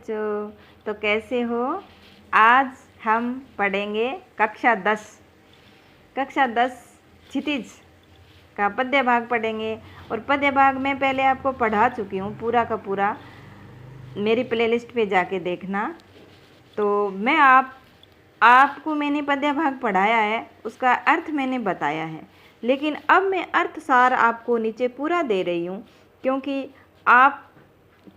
तो कैसे हो। आज हम पढ़ेंगे कक्षा 10 क्षितिज का पद्य भाग पढ़ेंगे। और पद्य भाग में पहले आपको पढ़ा चुकी हूँ पूरा का पूरा, मेरी प्लेलिस्ट पे जाके देखना। तो मैं आपको मैंने पद्य भाग पढ़ाया है, उसका अर्थ मैंने बताया है, लेकिन अब मैं अर्थ सार आपको नीचे पूरा दे रही हूँ, क्योंकि आप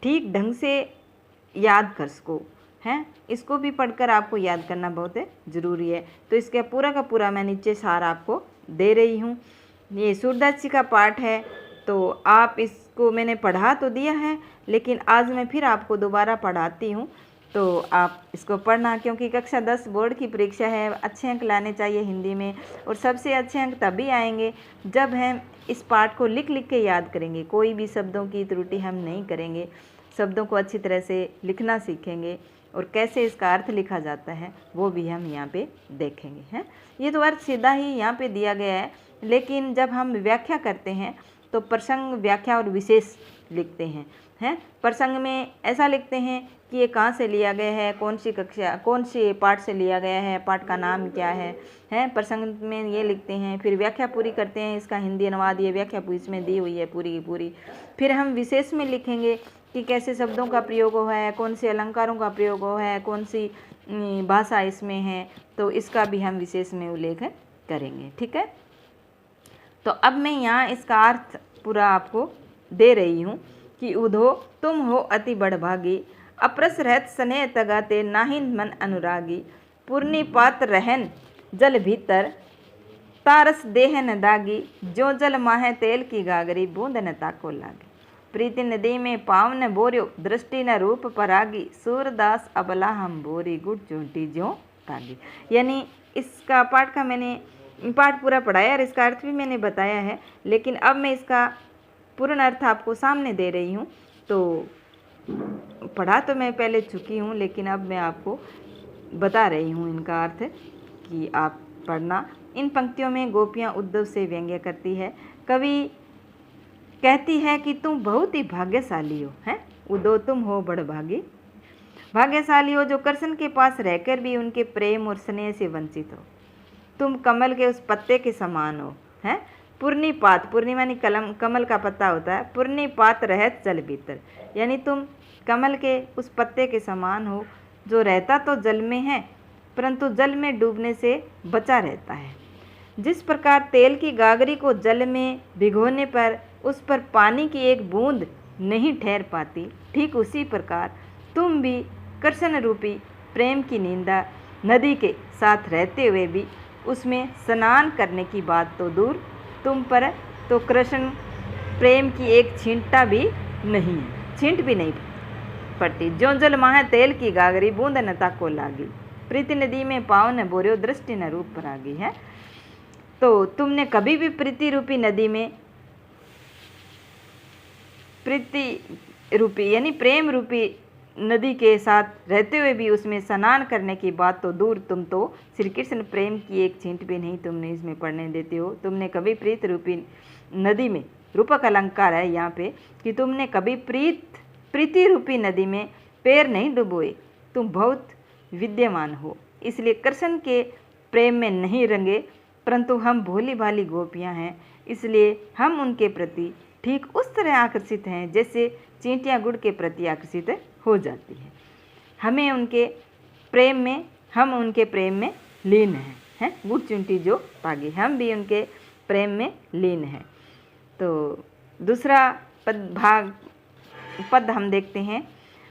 ठीक ढंग से याद कर सको हैं। इसको भी पढ़कर आपको याद करना बहुत ज़रूरी है। तो इसका पूरा का पूरा मैं नीचे सार आपको दे रही हूँ। ये सूरदास जी का पाठ है, तो आप इसको मैंने पढ़ा तो दिया है, लेकिन आज मैं फिर आपको दोबारा पढ़ाती हूँ, तो आप इसको पढ़ना। क्योंकि कक्षा 10 बोर्ड की परीक्षा है, अच्छे अंक लाने चाहिए हिंदी में। और सबसे अच्छे अंक तभी आएंगे जब हम इस पाठ को लिख के याद करेंगे। कोई भी शब्दों की त्रुटि हम नहीं करेंगे, शब्दों को अच्छी तरह से लिखना सीखेंगे, और कैसे इसका अर्थ लिखा जाता है वो भी हम यहाँ पे देखेंगे हैं। ये तो अर्थ सीधा ही यहाँ पे दिया गया है, लेकिन जब हम व्याख्या करते हैं तो प्रसंग, व्याख्या और विशेष लिखते हैं। प्रसंग में ऐसा लिखते हैं कि ये कहाँ से लिया गया है, कौन सी कक्षा, कौन सी पाठ से लिया गया है, पाठ का नाम क्या है। प्रसंग में ये लिखते हैं, फिर व्याख्या पूरी करते हैं, इसका हिंदी अनुवाद, ये व्याख्या इसमें दी हुई है पूरी की पूरी। फिर हम विशेष में लिखेंगे कि कैसे शब्दों का प्रयोग हुआ है, कौन से अलंकारों का प्रयोग हुआ है, कौन सी भाषा इसमें है, तो इसका भी हम विशेष में उल्लेख करेंगे। ठीक है, तो अब मैं यहाँ इसका अर्थ पूरा आपको दे रही हूँ कि उधो तुम हो अति बड़भागी, अप्रस रहत स्नेह तगाते नाहिन मन अनुरागी, पूर्णी पात रहन जल भीतर तारस देह न दागी, जो जल माहे तेल की गागरी बूंद न ताको लागी, प्रीति नदी में पाव न बोर्यो दृष्टि न रूप परागी, सूरदास अबला हम बोरी गुट चूंटी ज्यों तागी। यानी इसका पाठ का मैंने पाठ पूरा पढ़ाया और इसका अर्थ भी मैंने बताया है, लेकिन अब मैं इसका पूर्ण अर्थ आपको सामने दे रही हूँ। तो पढ़ा तो मैं पहले चुकी हूँ, लेकिन अब मैं आपको बता रही हूँ इनका अर्थ कि आप पढ़ना। इन पंक्तियों में गोपियाँ उद्धव से व्यंग्य करती है। कवि कहती है कि तुम बहुत ही भाग्यशाली हो, हैं उद्धव, तुम हो बड़भागी, भाग्यशाली हो जो कृष्ण के पास रहकर भी उनके प्रेम और स्नेह से वंचित हो। तुम कमल के उस पत्ते के समान हो, हैं पूर्णी पात, पूर्णी मानी कमल का पत्ता होता है, पूर्णी पात रहत जल भीतर, यानी तुम कमल के उस पत्ते के समान हो जो रहता तो जल में है, परंतु जल में डूबने से बचा रहता है। जिस प्रकार तेल की गागरी को जल में भिगोने पर उस पर पानी की एक बूंद नहीं ठहर पाती, ठीक उसी प्रकार तुम भी कृष्ण रूपी प्रेम की निंदा नदी के साथ रहते हुए भी उसमें स्नान करने की बात तो दूर, तुम पर तो कृष्ण प्रेम की एक छींटा भी नहीं है, छींट भी नहीं पड़ती। जो जल माहे तेल की गागरी बूंद न ताको लागी, प्रीति नदी में पाँव न बोर्यो दृष्टि न रूप परागी है। तो तुमने कभी भी प्रीति रूपी नदी में, प्रीति रूपी यानी प्रेम रूपी नदी के साथ रहते हुए भी उसमें स्नान करने की बात तो दूर, तुम तो श्री कृष्ण प्रेम की एक छींट भी नहीं तुमने इसमें पड़ने देते हो। तुमने कभी प्रीत रूपी नदी में, रूपक अलंकार है यहाँ पे, कि तुमने कभी प्रीति रूपी नदी में पैर नहीं डुबोए। तुम बहुत विद्यमान हो, इसलिए कृष्ण के प्रेम में नहीं रंगे, परंतु हम भोली भाली गोपियाँ हैं, इसलिए हम उनके प्रति ठीक उस तरह आकर्षित हैं जैसे चींटियाँ गुड़ के प्रति आकर्षित हो जाती है। हम उनके प्रेम में लीन हैं, गुड़ चुंटी जो पागी, हम भी उनके प्रेम में लीन हैं। तो दूसरा पद हम देखते हैं,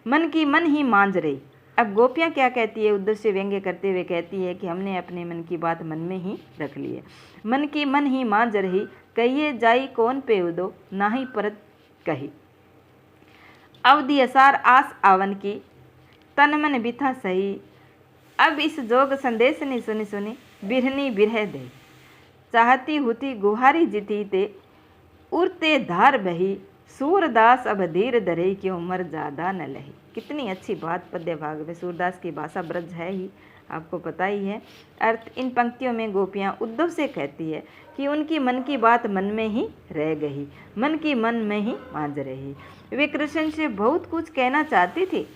मन की मन ही मांझ रही। अब गोपियाँ क्या कहती है, उद्धव से व्यंग्य करते हुए कहती है कि हमने अपने मन की बात मन में ही रख ली है। मन की मन ही मांझ रही, कहिए जाई कौन पे उदो, ना ही परत कही, अवधि असार आस आवन की, तन मन बिथा सही, अब इस जोग संदेश ने सुनी सुनी, बिरहनी बिरह दे, चाहती हुती गुहारी जिती ते, उड़ते धार बही, सूरदास अब धीर धरे क्यों मर ज्यादा न लही। कितनी अच्छी बात पद्य भाग में, सूरदास की भाषा ब्रज है ही, आपको पता ही है। अर्थ, इन पंक्तियों में गोपियाँ उद्धव से कहती है कि उनकी मन की बात मन में ही रह गई, मन की मन में ही मांझ रही। वे कृष्ण से बहुत कुछ कहना चाहती थी,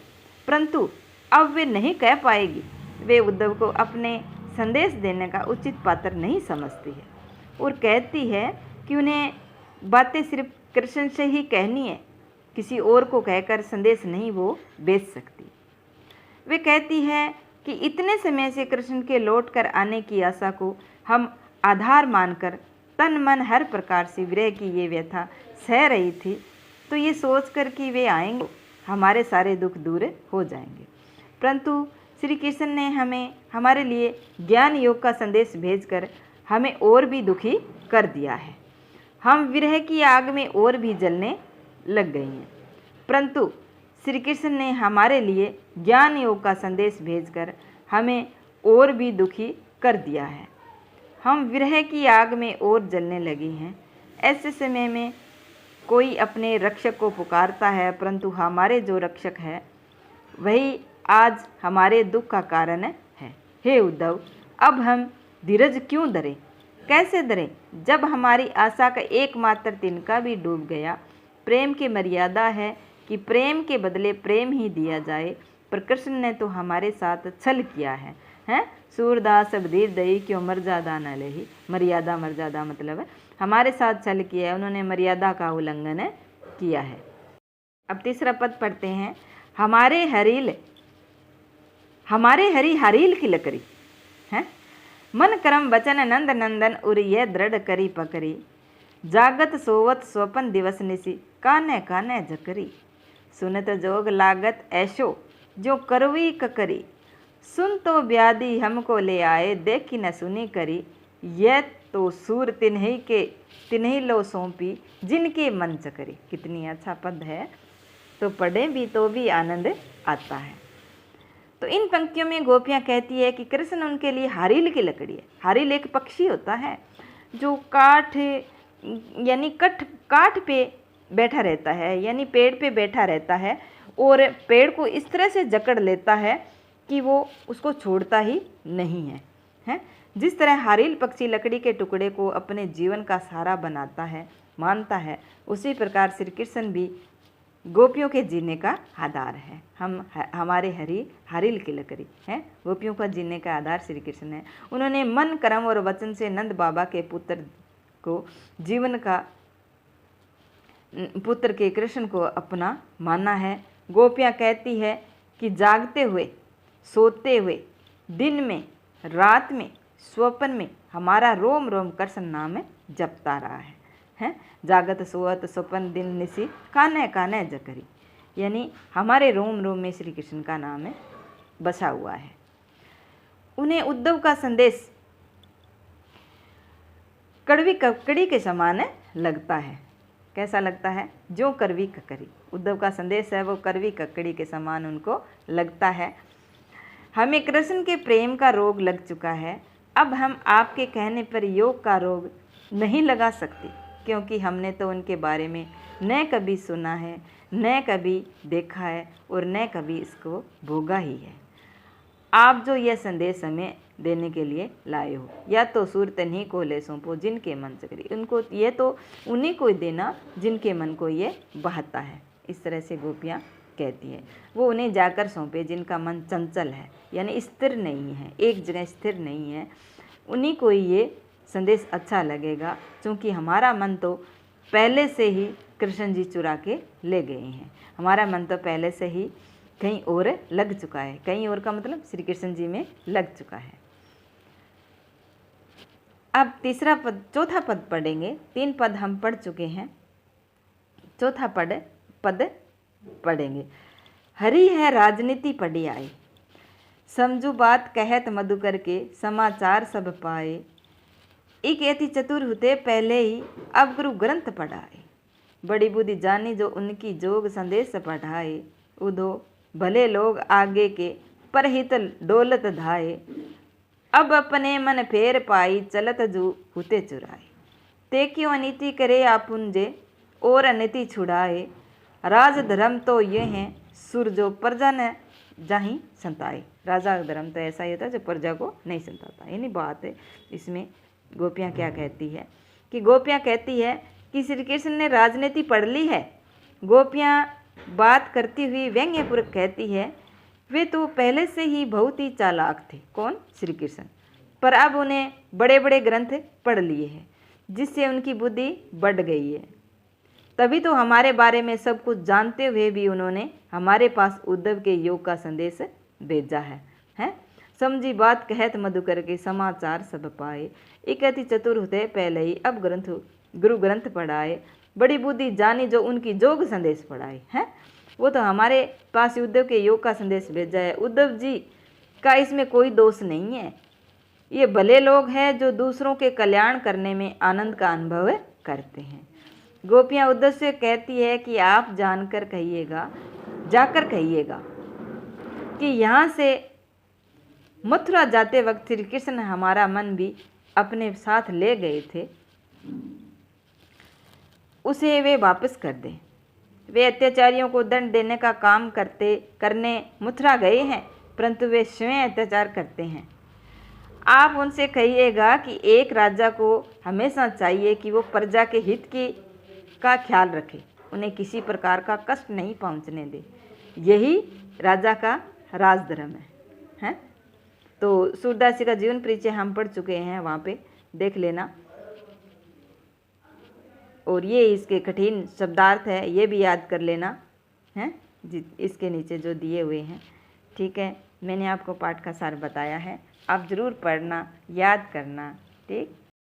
परंतु अब वे नहीं कह पाएगी। वे उद्धव को अपने संदेश देने का उचित पात्र नहीं समझती है और कहती है कि उन्हें बातें सिर्फ कृष्ण से ही कहनी है, किसी और को कहकर संदेश नहीं वो भेज सकती। वे कहती है कि इतने समय से कृष्ण के लौट कर आने की आशा को हम आधार मानकर तन मन हर प्रकार से विरह की ये व्यथा सह रही थी, तो ये सोचकर कि वे आएंगे हमारे सारे दुख दूर हो जाएंगे। परंतु श्री कृष्ण ने हमें हमारे लिए ज्ञान योग का संदेश भेजकर हमें और भी दुखी कर दिया है। हम विरह की आग में और भी जलने लग गई हैं। परंतु श्री कृष्ण ने हमारे लिए ज्ञान योग का संदेश भेजकर हमें और भी दुखी कर दिया है। हम विरह की आग में और जलने लगी हैं। ऐसे समय में कोई अपने रक्षक को पुकारता है, परंतु हमारे जो रक्षक है वही आज हमारे दुख का कारण है। हे उद्धव, अब हम धीरज क्यों धरें, कैसे धरें, जब हमारी आशा का एकमात्र तिनका भी डूब गया। प्रेम की मर्यादा है कि प्रेम के बदले प्रेम ही दिया जाए, पर कृष्ण ने तो हमारे साथ छल किया है। हैं सूरदास बधीर दई क्यों मर्यादा न लही। मर्यादा मर्यादा मतलब है हमारे साथ छल किया है, उन्होंने मर्यादा का उल्लंघन किया है। अब तीसरा पद पढ़ते हैं। हमारे हरी हरील की लकड़ी है, मन करम वचन नंद नंदन उरिय दृढ़ करी पकड़ी। जागत सोवत स्वपन दिवस निसी काने काने झकरी। सुनत जोग लागत ऐशो जो करवी ककरी। सुन तो ब्यादी हमको ले आए देखी न सुनी करी। यह तो सूर तिन्ही लो सौंपी जिनके मन चकरी। कितनी अच्छा पद है, तो पढ़े भी तो भी आनंद आता है। तो इन पंक्तियों में गोपियाँ कहती है कि कृष्ण उनके लिए हारील की लकड़ी है। हारील एक पक्षी होता है जो काठ यानी काठ पे बैठा रहता है, यानी पेड़ पे बैठा रहता है और पेड़ को इस तरह से जकड़ लेता है कि वो उसको छोड़ता ही नहीं है। जिस तरह हारील पक्षी लकड़ी के टुकड़े को अपने जीवन का सहारा बनाता है, मानता है, उसी प्रकार श्री कृष्ण भी गोपियों के जीने का आधार है। हमारे हरील की लकड़ी है, गोपियों का जीने का आधार श्री कृष्ण है। उन्होंने मन कर्म और वचन से नंद बाबा के पुत्र को जीवन का पुत्र के कृष्ण को अपना माना है। गोपियाँ कहती है कि जागते हुए, सोते हुए, दिन में, रात में, स्वप्न में हमारा रोम रोम कृष्ण नाम जपता रहा है। जागत सोवत स्वपन दिन निसी काने काने जकरी, यानी हमारे रोम रोम में श्री कृष्ण का नाम बसा हुआ है। उन्हें उद्धव का संदेश कड़वी ककड़ी के समान लगता है। कैसा लगता है? जो कड़वी ककड़ी, उद्धव का संदेश है वो कड़वी ककड़ी के समान उनको लगता है। हमें कृष्ण के प्रेम का रोग लग चुका है। अब हम आपके कहने पर योग का रोग नहीं लगा सकते, क्योंकि हमने तो उनके बारे में न कभी सुना है, न कभी देखा है और न कभी इसको भोगा ही है। आप जो यह संदेश हमें देने के लिए लाए हो, या तो सूरत नहीं को ले सौंपो जिनके मन चकरी, उनको ये तो उन्हीं को देना जिनके मन को ये बहता है। इस तरह से गोपियाँ कहती है। वो उन्हें जाकर सौंपे जिनका मन चंचल है, यानी स्थिर नहीं है, एक जगह स्थिर नहीं है, उन्हीं को ये संदेश अच्छा लगेगा, क्योंकि हमारा मन तो पहले से ही कृष्ण जी चुरा के ले गए हैं। हमारा मन तो पहले से ही कहीं और लग चुका है। कहीं और का मतलब श्री कृष्ण जी में लग चुका है। अब चौथा पद पढ़ेंगे। 3 पद हम पढ़ चुके हैं, चौथा पद पढ़ेंगे। हरी है राजनीति पढ़ी आए, समझू बात कहत मधुकर के समाचार सब पाए। एक एति चतुर हुते पहले ही अब गुरु ग्रंथ पढ़ाए। बड़ी बुद्धि जानी जो उनकी जोग संदेश पढ़ाए। उदो भले लोग आगे के परहित डोलत धाए। अब अपने मन फेर पाई चलत जू हुते चुराए। ते क्यों अनिति करे आपुंजे और अनिति छुड़ाए। राज धर्म तो ये हैं सुर जो प्रजा न जाही संताए। राजा का धर्म तो ऐसा ही होता है जो प्रजा को नहीं संताता। यानी बात है इसमें गोपियाँ क्या कहती है कि गोपियाँ कहती है कि श्री कृष्ण ने राजनीति पढ़ ली है। गोपियाँ बात करती हुई व्यंग्यपूर्वक कहती है वे तो पहले से ही बहुत ही चालाक थे। कौन? श्री कृष्ण। पर अब उन्हें बड़े बड़े ग्रंथ पढ़ लिए हैं, जिससे उनकी बुद्धि बढ़ गई है। तभी तो हमारे बारे में सब कुछ जानते हुए भी उन्होंने हमारे पास उद्धव के योग का संदेश भेजा है। हैं? समझी बात कहत मधुकर के समाचार सब पाए, एक अति चतुर होते पहले ही अब गुरु ग्रंथ पढ़ाए, बड़ी बुद्धि जानी जो उनकी जोग संदेश पढ़ाए। हैं? वो तो हमारे पास उद्धव के योग का संदेश भेजा है। उद्धव जी का इसमें कोई दोष नहीं है। ये भले लोग हैं जो दूसरों के कल्याण करने में आनंद का अनुभव करते हैं। गोपियाँ उद्धव से कहती है कि आप जाकर कहिएगा कि यहाँ से मथुरा जाते वक्त श्री कृष्ण हमारा मन भी अपने साथ ले गए थे, उसे वे वापस कर दें। वे अत्याचारियों को दंड देने का काम करने मथुरा गए हैं, परंतु वे स्वयं अत्याचार करते हैं। आप उनसे कहिएगा कि एक राजा को हमेशा चाहिए कि वो प्रजा के हित का ख्याल रखे, उन्हें किसी प्रकार का कष्ट नहीं पहुंचने दे। यही राजा का राजधर्म है। तो सूरदास जी का जीवन परिचय हम पढ़ चुके हैं, वहाँ पे देख लेना। और ये इसके कठिन शब्दार्थ है, ये भी याद कर लेना है इसके नीचे जो दिए हुए हैं। ठीक है, मैंने आपको पाठ का सार बताया है, आप ज़रूर पढ़ना, याद करना। ठीक।